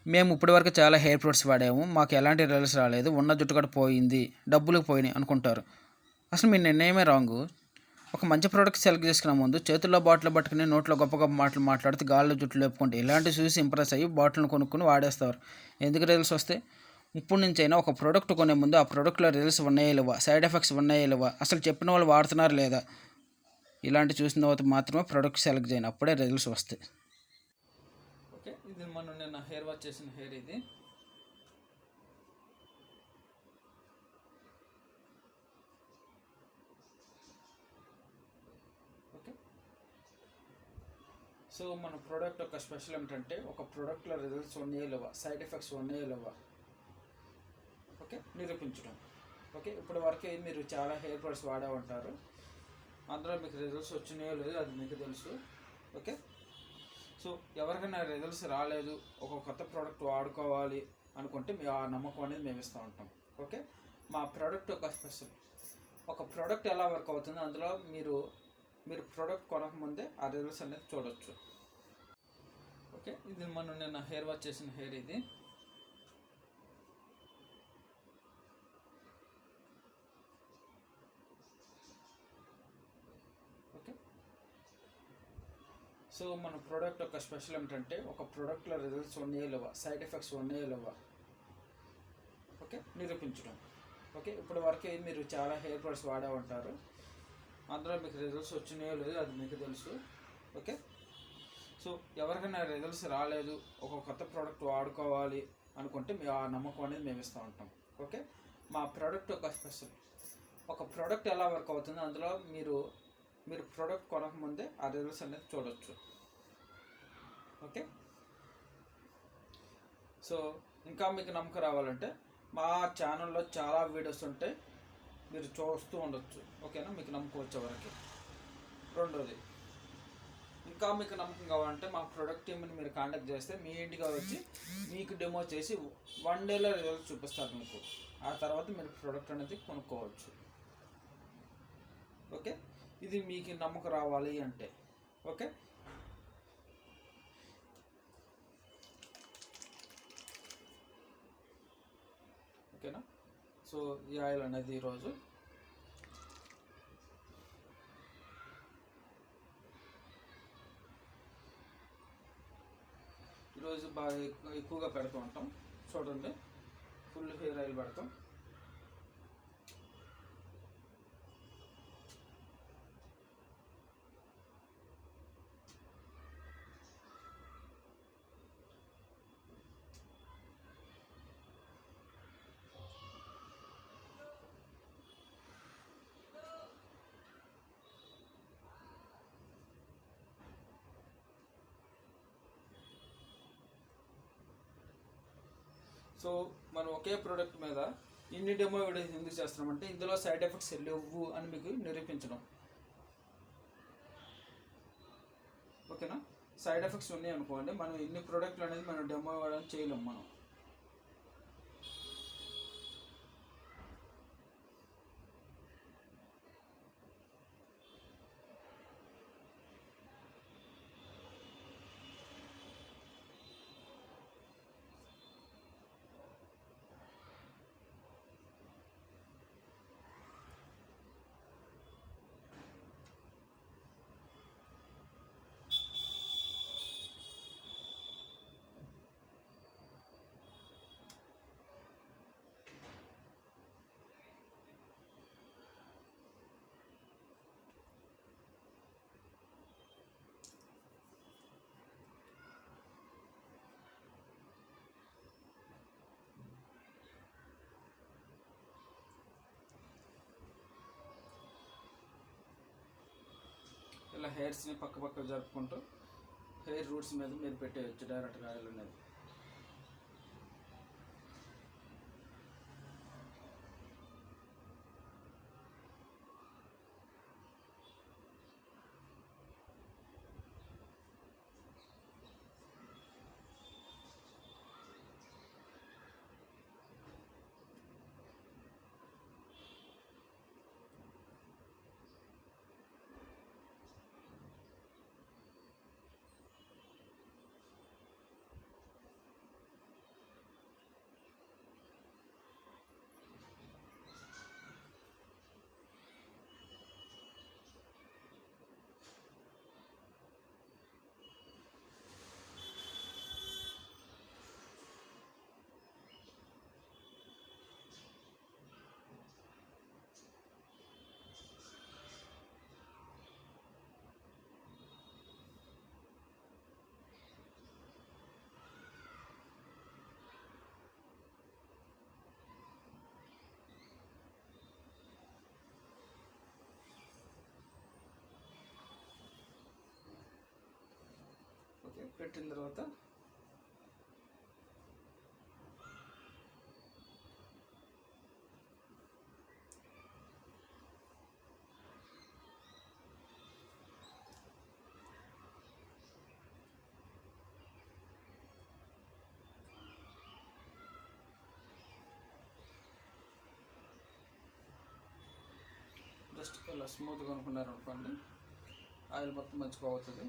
మేము ఇప్పటివరకు చాలా హెయిర్ ప్రొడక్ట్స్ వాడాము, మాకు ఎలాంటి రిజల్ట్స్ రాలేదు, ఉన్న జుట్టు కూడా పోయింది, డబ్బులు పోయినాయి అనుకుంటారు. అసలు మీ నిర్ణయమే రాంగు. ఒక మంచి ప్రోడక్ట్ సెలెక్ట్ చేసుకునే ముందు చేతుల్లో బాటిల్ పట్టుకుని నోట్లో గొప్ప గొప్ప మాటలు మాట్లాడితే గాల్లో జుట్టు లేపుకుంటే ఇలాంటివి చూసి ఇంప్రెస్ అయ్యి బాటిల్ని కొనుక్కొని వాడేస్తారు. ఎందుకు రిజల్ట్స్ వస్తే? ఇప్పుడు నుంచైనా ఒక ప్రోడక్ట్ కొనే ముందు ఆ ప్రోడక్ట్లో రిజల్ట్స్ ఉన్నాయా లేవా, సైడ్ ఎఫెక్ట్స్ ఉన్నాయా లేవా, అసలు చెప్పిన వాళ్ళు వాడుతున్నారా లేదా, ఇలాంటి చూసిన తర్వాత మాత్రమే ప్రోడక్ట్ సెలెక్ట్ చేయను, అప్పుడే రిజల్ట్స్ వస్తాయి. ఓకే, ఇది మనం నేను హెయిర్ వాష్ చేసిన హెయిర్ ఇది. ఓకే, సో మన ప్రోడక్ట్ యొక్క స్పెషల్ ఏంటంటే ఒక ప్రోడక్ట్లో రిజల్ట్స్ ఉన్నాయా లేవా, సైడ్ ఎఫెక్ట్స్ ఉన్నాయా లేవా, ఓకే, నిరూపించడం. ఓకే, ఇప్పటి వరకే మీరు చాలా హెయిర్ ప్రొడక్ట్స్ వాడే ఉంటారు, అందులో మీకు రిజల్ట్స్ వచ్చినాయో లేదో అది మీకు తెలుసు. ఓకే, సో ఎవరికైనా రిజల్ట్స్ రాలేదు, ఒక కొత్త ప్రోడక్ట్ వాడుకోవాలి అనుకుంటే మీ ఆ నమ్మకం అనేది మేము ఇస్తూ ఉంటాం. ఓకే, మా ప్రోడక్ట్ ఒక స్పెషల్. ఒక ప్రోడక్ట్ ఎలా వర్క్ అవుతుందో అందులో మీరు ప్రోడక్ట్ కొనకముందే ఆ రిజల్ట్స్ అనేది చూడవచ్చు. ఓకే, ఇది మనం నేను హెయిర్ వాష్ చేసిన హెయిర్ ఇది. ఓకే, సో మన ప్రోడక్ట్ యొక్క స్పెషల్ ఏంటంటే ఒక ప్రోడక్ట్లో రిజల్ట్స్ ఉన్నాయా లేవా, సైడ్ ఎఫెక్ట్స్ ఉన్నాయా లేవా, ఓకే, నిరూపించడం. ఓకే, ఇప్పటి వరకే మీరు చాలా హెయిర్ ప్రొడక్ట్స్ వాడే ఉంటారు, అందులో మీకు రిజల్ట్స్ వచ్చినాయో లేదో అది మీకు తెలుసు. ఓకే, సో ఎవరికైనా రిజల్ట్స్ రాలేదు, ఒక కొత్త ప్రోడక్ట్ వాడుకోవాలి అనుకుంటే మీ ఆ నమ్మకం అనేది మేము ఇస్తూ ఉంటాం. ఓకే, మా ప్రోడక్ట్ ఒక స్పెషల్. ఒక ప్రోడక్ట్ ఎలా వర్క్ అవుతుందో అందులో మీరు ప్రోడక్ట్ కొనకముందే ఆ రిజల్ట్స్ అనేది చూడవచ్చు. ఓకే, సో ఇంకా మీకు నమ్మకం రావాలంటే మా ఛానల్లో చాలా వీడియోస్ ఉంటాయి, మీరు చూస్తూ ఉండొచ్చు. ఓకేనా, మీకు నమ్మకం వచ్చేవరకు. రెండోది, ఇంకా మీకు నమ్మకం కావాలంటే మా ప్రొడక్ట్ టీమ్ని మీరు కాంటాక్ట్ చేస్తే మీ ఇంటికి వచ్చి మీకు డెమో చేసి 1 డేలో రిజల్ట్ చూపిస్తారు మీకు. ఆ తర్వాత మీరు ప్రోడక్ట్ అనేది కొనుక్కోవచ్చు. ఓకే, ఇది మీకు నమ్మకం రావాలి అంటే. ఓకే, ఓకేనా, సో ఈ ఆయిల్ అనేది ఈరోజు బాగా ఎక్కువగా పెడుతూ ఉంటాం. చూడండి, ఫుల్ హెయిర్ ఆయిల్ పెడతాం. సో మనం ఒకే ప్రోడక్ట్ మీద ఇన్ని డెమో వీడియోస్ ఎందుకు చేస్తున్నామంటే ఇందులో సైడ్ ఎఫెక్ట్స్ లేవు అని మీకు నిరూపించడం. ఓకేనా, సైడ్ ఎఫెక్ట్స్ ఉన్నాయి అనుకోండి, మనం ఇన్ని ప్రోడక్ట్లు అనేది మనం డెమో ఇవ్వడం చేయలేము మనం. ఇలా హెయిర్స్ని పక్క జరుపుకుంటూ హెయిర్ రూట్స్ మీద మీరు పెట్టేయచ్చు డైరెక్ట్గా ఆయిల్ అనేది. పెట్టిన తర్వాత జస్ట్ ఇలా స్మూత్గా అనుకున్నారు అనుకోండి, ఆయిల్ మొత్తం మంచిగా అవుతుంది.